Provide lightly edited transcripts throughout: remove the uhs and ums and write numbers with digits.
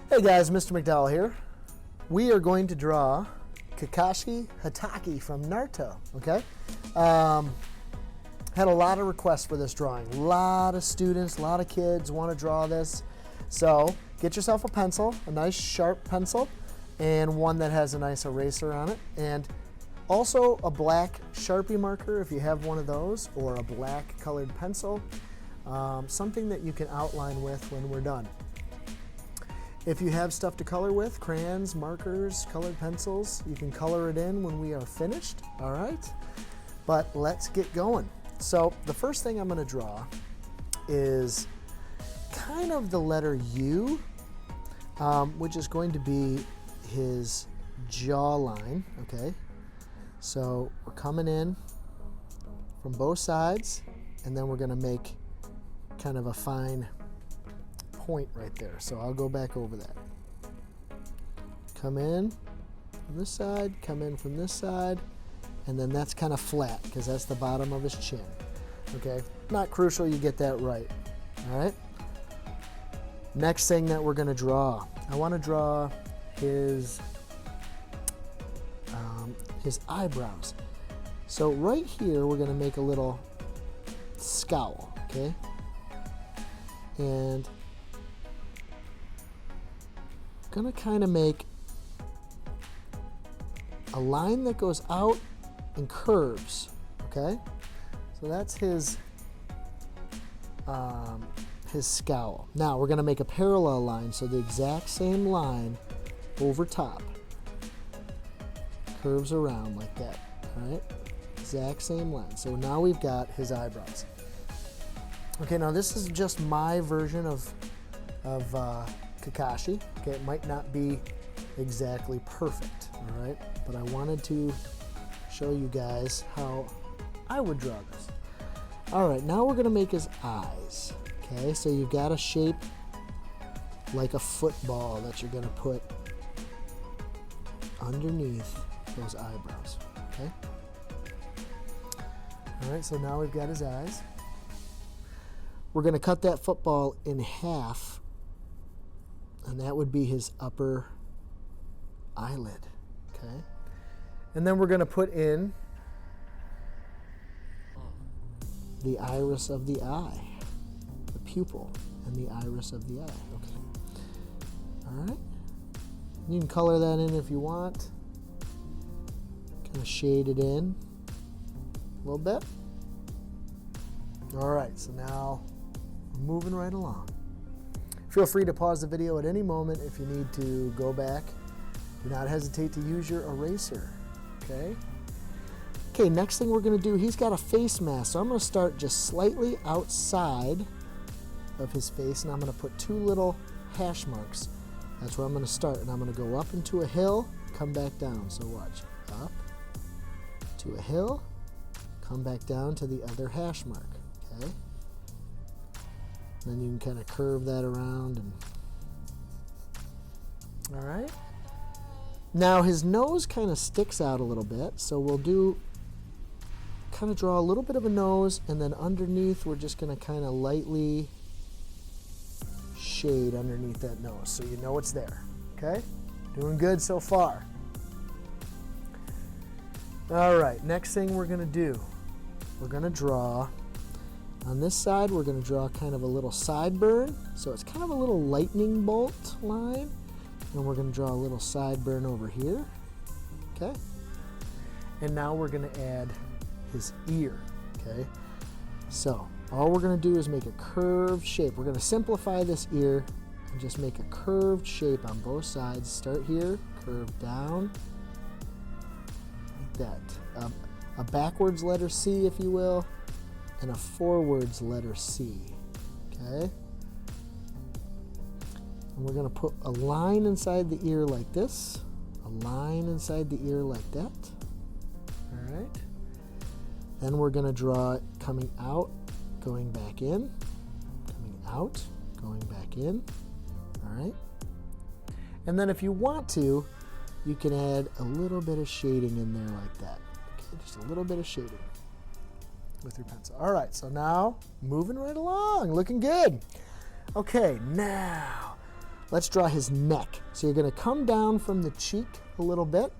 Hey guys, Mr. McDowell here. We are going to draw Kakashi Hatake from Naruto, okay? Had a lot of requests for this drawing. A lot of students, a lot of kids want to draw this. So get yourself a pencil, a nice sharp pencil, and one that has a nice eraser on it. And also a black Sharpie marker if you have one of those, or a black colored pencil. Something that you can outline with when we're done. If you have stuff to color with, crayons, markers, colored pencils, you can color it in when we are finished, all right? But let's get going. So the first thing I'm gonna draw is kind of the letter U, which is going to be his jawline, okay? So we're coming in from both sides, and then we're gonna make kind of a fine point right there. So I'll go back over that. Come in from this side, come in from this side, and then that's kind of flat because that's the bottom of his chin. Okay, not crucial you get that right. All right. Next thing that we're going to draw, I want to draw his eyebrows. So right here we're going to make a little scowl. Okay, and gonna kind of make a line that goes out and curves, okay? So that's his scowl. Now we're gonna make a parallel line, so the exact same line over top curves around like that, all right? Exact same line. So now we've got his eyebrows. Okay, now this is just my version of Kakashi. Okay, it might not be exactly perfect, all right? But I wanted to show you guys how I would draw this. All right, now we're gonna make his eyes. Okay, so you've got a shape like a football that you're gonna put underneath those eyebrows, okay? All right, so now we've got his eyes. We're gonna cut that football in half, and that would be his upper eyelid, okay? And then we're gonna put in the iris of the eye, the pupil and the iris of the eye, okay? All right, you can color that in if you want, kind of shade it in a little bit. All right, so now we're moving right along. Feel free to pause the video at any moment if you need to go back. Do not hesitate to use your eraser, okay? Okay, next thing we're gonna do, he's got a face mask, so I'm gonna start just slightly outside of his face, and I'm gonna put two little hash marks. That's where I'm gonna start, and I'm gonna go up into a hill, come back down. So watch, up to a hill, come back down to the other hash mark, okay? Then you can kind of curve that around. And all right. Now his nose kind of sticks out a little bit, so we'll do kind of draw a little bit of a nose, and then underneath we're just going to kind of lightly shade underneath that nose so you know it's there. Okay? Doing good so far. All right, next thing we're going to do, we're going to draw on this side, we're going to draw kind of a little sideburn. So it's kind of a little lightning bolt line. And we're going to draw a little sideburn over here. Okay? And now we're going to add his ear. Okay? So all we're going to do is make a curved shape. We're going to simplify this ear and just make a curved shape on both sides. Start here, curve down, like that. A backwards letter C, if you will, and a forwards letter C, okay? And we're gonna put a line inside the ear like this, a line inside the ear like that, all right? Then we're gonna draw it coming out, going back in, coming out, going back in, all right? And then if you want to, you can add a little bit of shading in there like that, okay? Just a little bit of shading with your pencil. All right, so now moving right along, looking good. Okay, now let's draw his neck. So you're going to come down from the cheek a little bit,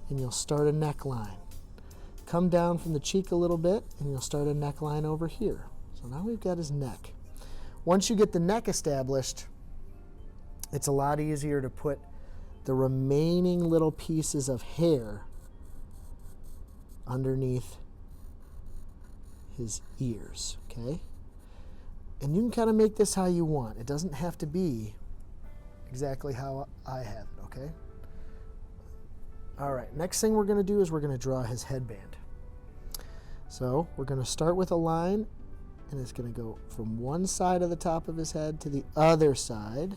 and you'll start a neckline. Come down from the cheek a little bit, and you'll start a neckline over here. So now we've got his neck. Once you get the neck established, it's a lot easier to put the remaining little pieces of hair underneath his ears, okay? And you can kind of make this how you want. It doesn't have to be exactly how I have it, okay? All right, next thing we're going to do is we're going to draw his headband. So we're going to start with a line, and it's going to go from one side of the top of his head to the other side,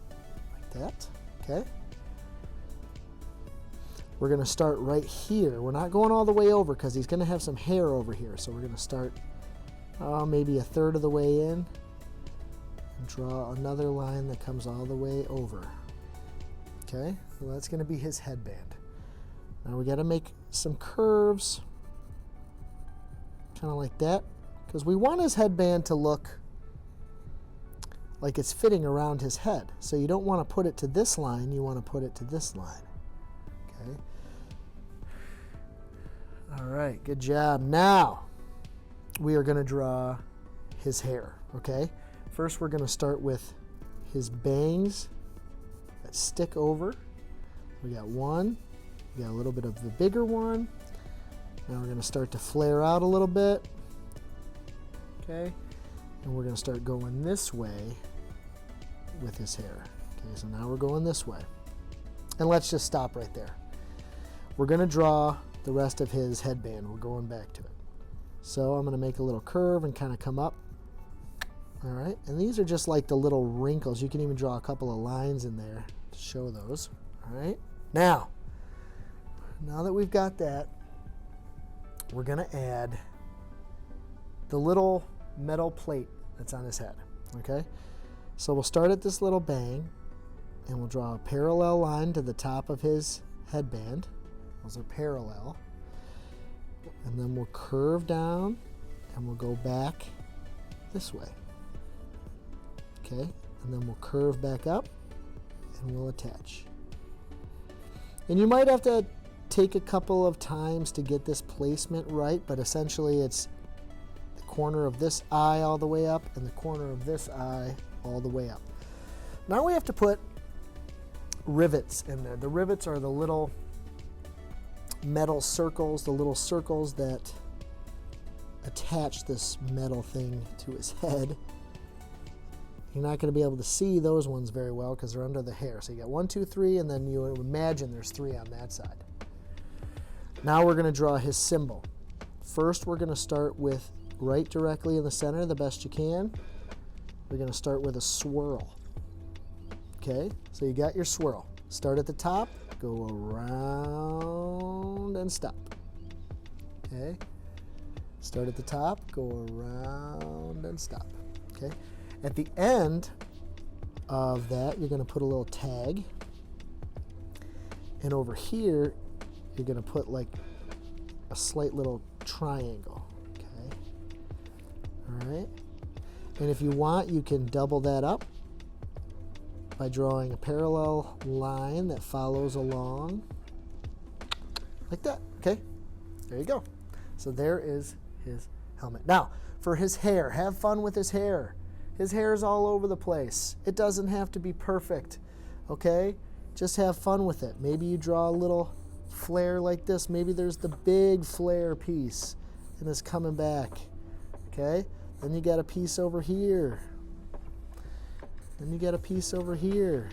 like that, okay? We're going to start right here. We're not going all the way over because he's going to have some hair over here. So we're going to start maybe a third of the way in and draw another line that comes all the way over. Okay, so that's going to be his headband. Now we got to make some curves, kind of like that, because we want his headband to look like it's fitting around his head. So you don't want to put it to this line, you want to put it to this line. Okay. All right, good job. Now we are going to draw his hair, okay? First we're going to start with his bangs that stick over. We got one, we got a little bit of the bigger one. Now we're going to start to flare out a little bit, okay? And we're going to start going this way with his hair. Okay, so now we're going this way. And let's just stop right there. We're going to draw the rest of his headband. We're going back to it. So I'm going to make a little curve and kind of come up. All right, and these are just like the little wrinkles. You can even draw a couple of lines in there to show those. All right, now that we've got that, we're going to add the little metal plate that's on his head, okay? So we'll start at this little bang, and we'll draw a parallel line to the top of his headband. Those are parallel. And then we'll curve down, and we'll go back this way. Okay, and then we'll curve back up, and we'll attach. And you might have to take a couple of times to get this placement right, but essentially it's the corner of this eye all the way up and the corner of this eye all the way up. Now we have to put rivets in there. The rivets are the little metal circles, the little circles that attach this metal thing to his head. You're not going to be able to see those ones very well because they're under the hair. So you got 1, 2, 3, and then you imagine there's 3 on that side. Now we're going to draw his symbol. First, we're going to start with right directly in the center the best you can. We're going to start with a swirl. Okay, so you got your swirl. Start at the top, go around and stop. Okay, start at the top, go around and stop. Okay, at the end of that, you're going to put a little tag, and over here, you're going to put like a slight little triangle. Okay, all right, and if you want, you can double that up by drawing a parallel line that follows along like that. Okay, there you go. So there is his helmet. Now, for his hair, have fun with his hair. His hair is all over the place. It doesn't have to be perfect, okay? Just have fun with it. Maybe you draw a little flare like this. Maybe there's the big flare piece and it's coming back, okay? Then you got a piece over here. Then you got a piece over here,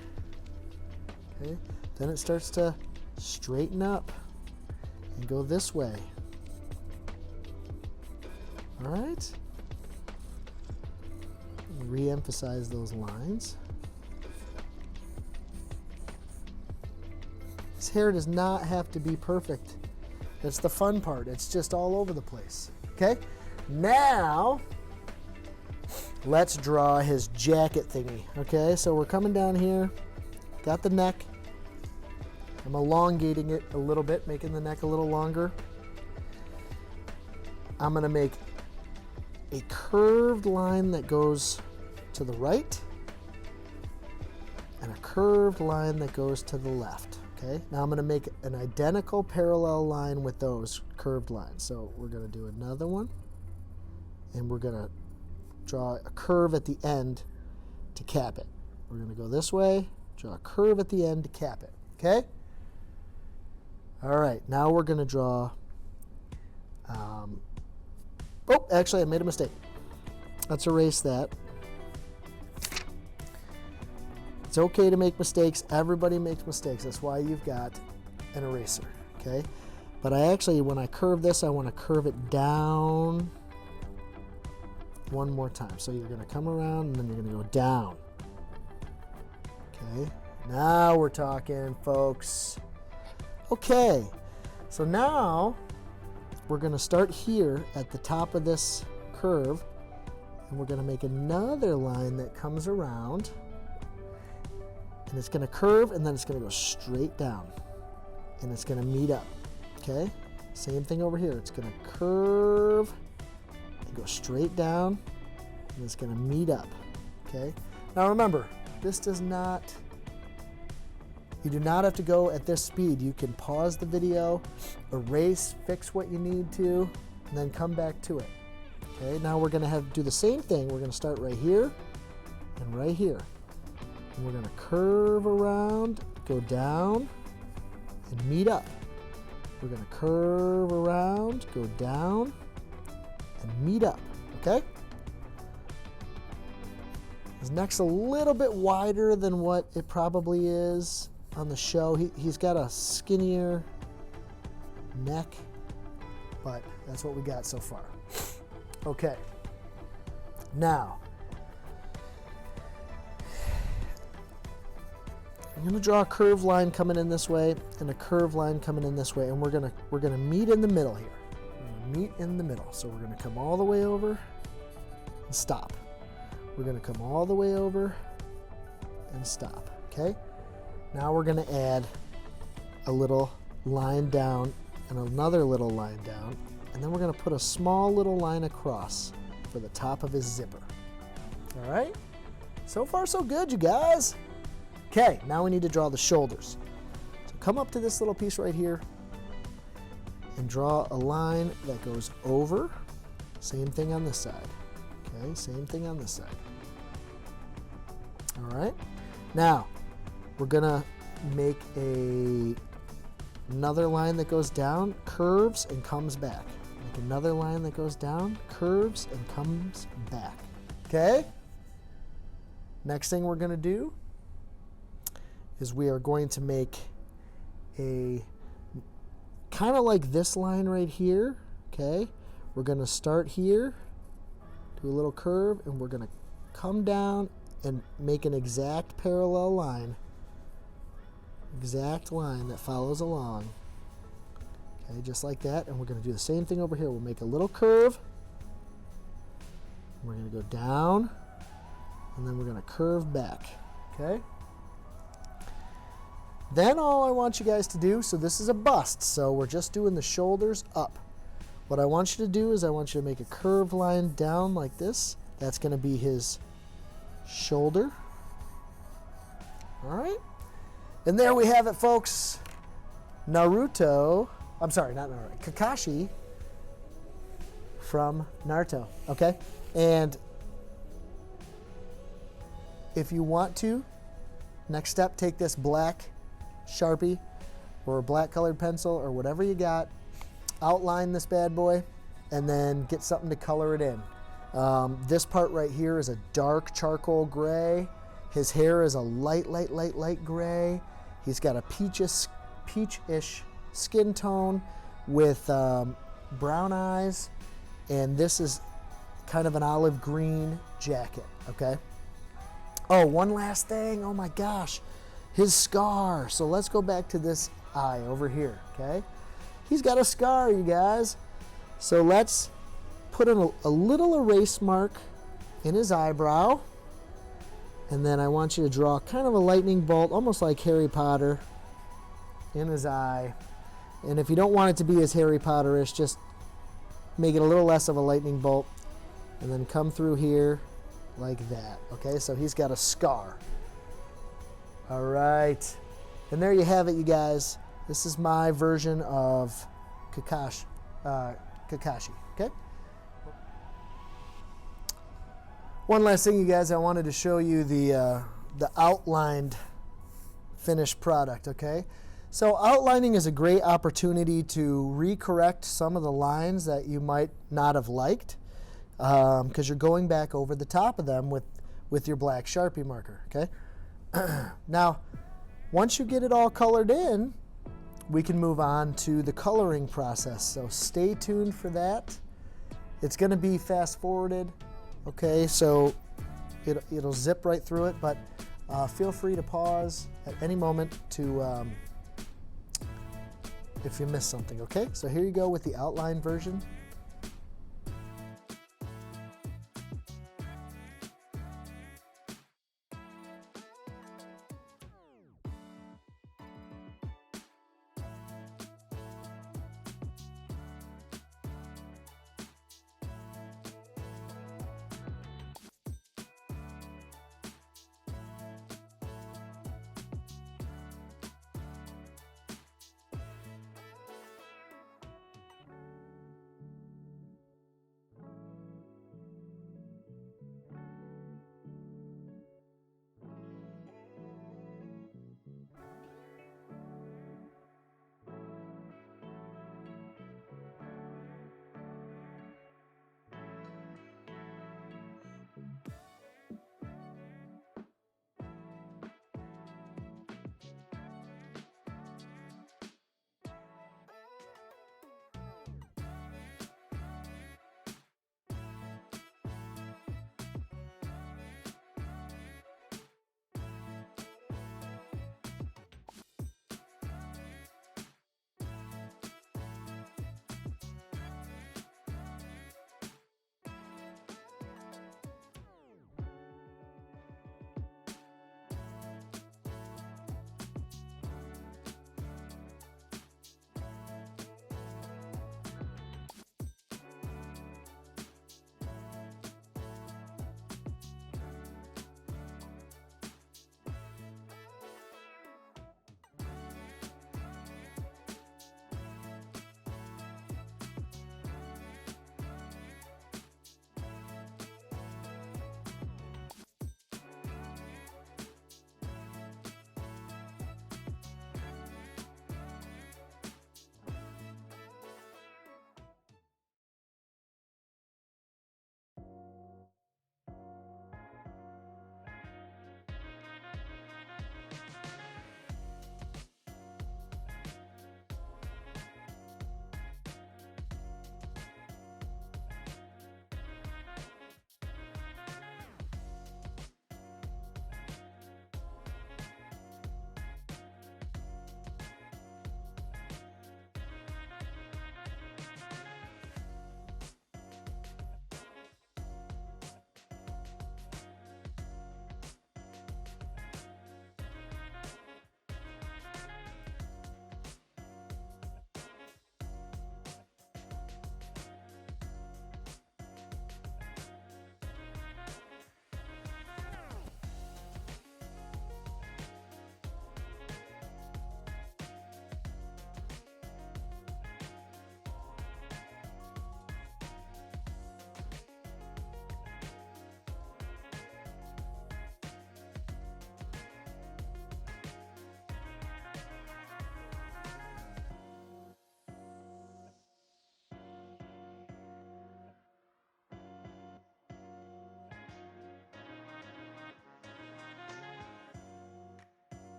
okay? Then it starts to straighten up and go this way. All right? Re-emphasize those lines. His hair does not have to be perfect. That's the fun part. It's just all over the place, okay? Now, let's draw his jacket thingy, okay? So we're coming down here, got the neck. I'm elongating it a little bit, making the neck a little longer. I'm gonna make a curved line that goes to the right and a curved line that goes to the left. Okay, now I'm going to make an identical parallel line with those curved lines. So we're going to do another one, and we're going to draw a curve at the end to cap it. We're going to go this way, draw a curve at the end to cap it. Okay? All right, now we're going to draw. Oh, actually, I made a mistake. Let's erase that. It's okay to make mistakes. Everybody makes mistakes. That's why you've got an eraser, okay? But I actually, when I curve this, I want to curve it down one more time. So you're going to come around, and then you're going to go down. Okay, now we're talking, folks. Okay, so now we're going to start here at the top of this curve, and we're going to make another line that comes around. And it's going to curve, and then it's going to go straight down. And it's going to meet up, okay? Same thing over here. It's going to curve and go straight down, and it's going to meet up, okay? Now remember, this does not, you do not have to go at this speed. You can pause the video, erase, fix what you need to, and then come back to it, okay? Now we're going to do the same thing. We're going to start right here and right here. And we're going to curve around, go down, and meet up. We're going to curve around, go down, and meet up, okay? His neck's a little bit wider than what it probably is on the show. He's got a skinnier neck, but that's what we got so far. Okay, now, I'm going to draw a curved line coming in this way and a curved line coming in this way, and we're gonna meet in the middle here. We're gonna meet in the middle. So we're going to come all the way over and stop. We're going to come all the way over and stop. Okay? Now we're going to add a little line down and another little line down, and then we're going to put a small little line across for the top of his zipper. All right? So far, so good, you guys. Okay, now we need to draw the shoulders. So come up to this little piece right here and draw a line that goes over. Same thing on this side. Okay, same thing on this side. All right. Now, we're gonna make another line that goes down, curves, and comes back. Make another line that goes down, curves, and comes back. Okay? Next thing we're gonna do is we are going to make a kind of like this line right here, okay? We're going to start here, do a little curve, and we're going to come down and make an exact parallel line, exact line that follows along, okay, just like that. And we're going to do the same thing over here. We'll make a little curve, we're going to go down, and then we're going to curve back, okay? Then all I want you guys to do, so this is a bust, so we're just doing the shoulders up. What I want you to do is I want you to make a curved line down like this. That's going to be his shoulder. All right? And there we have it, folks. Naruto, I'm sorry, not Naruto, Kakashi from Naruto, okay? And if you want to, next step, take this black Sharpie or a black colored pencil or whatever you got, outline this bad boy, and then get something to color it in. This part right here is a dark charcoal gray. His hair is a light gray. He's got a peachish skin tone with brown eyes, and this is kind of an olive green jacket, okay? Oh, one last thing, oh my gosh. His scar. So let's go back to this eye over here, okay? He's got a scar, you guys. So let's put in a little erase mark in his eyebrow. And then I want you to draw kind of a lightning bolt, almost like Harry Potter, in his eye. And if you don't want it to be as Harry Potter-ish, just make it a little less of a lightning bolt. And then come through here like that, okay? So he's got a scar. All right. And there you have it, you guys. This is my version of Kakashi. Okay? One last thing, you guys, I wanted to show you the outlined finished product, okay? So outlining is a great opportunity to recorrect some of the lines that you might not have liked because you're going back over the top of them with your black Sharpie marker, okay? Now, once you get it all colored in, we can move on to the coloring process. So stay tuned for that. It's going to be fast forwarded, okay? So it'll zip right through it, but feel free to pause at any moment to if you miss something, okay? So here you go with the outline version.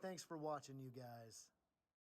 Thanks for watching, you guys.